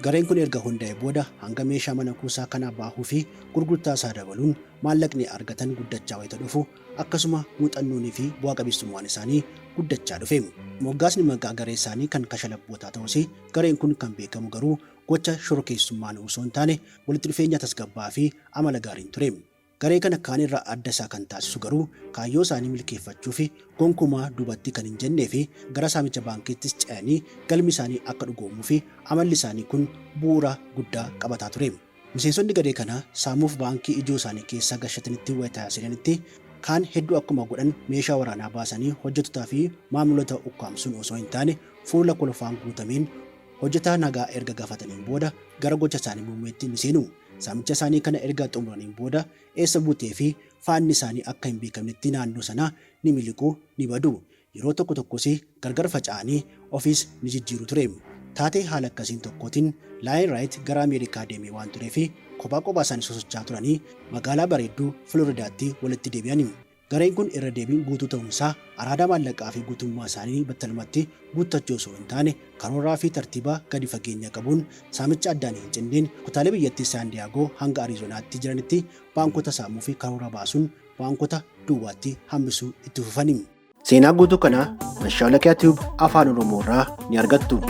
Gareen kun erga hundaa'e booda hanga meeshaa mana kuusaa kanaa baahuu fi gurgurtaa isaa dabaluun maallaqni argatan guddachaa wayita dhufu akkasuma muuxannoonii fi bu'aa qabeessummaan isaanii guddachaa dhufe. Moggaasni maqaa garee isaanii kan kashlabbootaa ta'us gareen kun kan beekamu garuu gocha shororkeessummaan osoo hin taane walitti dhufeenya tasgabbaa fi amala gaariin ture. Garee kana kaan irraa adda isaa kan taasisu garuu kaayyoo isaanii milkeeffachuu fi gonkumaa duubatti kan hin jennee fi gara saamicha baankiittis ce'anii galmi isaanii akka dhugoomuu fi amalli isaanii kun bu'uura guddaa qabataa ture. Miseensonni garee kanaa saamuuf baankii ijoo isaanii keessaa gashatanitti wayita seenanitti kaan hedduu akkuma godhan meeshaa waraanaa baasanii hojjettotaa fi maamiltoota ukkaamsuun osoo hin taane fuula kolfaan guutameen hojjetaa nagaa erga gaafataniin booda gara gocha isaanii muummeetti ni seenu. Saamicha isaanii kana erga xumuraniin booda eessa buutee fi faanni isaanii akka hin beekamnetti naannoo sana ni miliquu ni badu. Yeroo tokko tokkos gargar faca'anii ofiis ni jijjiiru ture. Taatee haala akkasiin tokkootiin Laayin Raayit gara Ameerikaa deemee waan tureef kophaa isaanii sosocho'aa turanii magaalaa bareedduu Filooridaatti walitti deebi'an. Gareen kun irra deebiin guutuu ta'uunsaa araada maallaqaa fi guutummaa isaanii battalumatti guuttachuu osoo hin taane karooraa fi tartiiba gadi fageenya qabuun saamicha addaan hin cinneen kutaalee biyyattii Saan Diyaagoo hanga Ariizoonaatti jiranitti baankota saamuu fi karoora baasuun baankota duwwaatti hambisuu itti fufani. Seenaa guutuu kana Mashuwaalakiyaa Tiyuub Afaan Oromoo irraa ni argattu.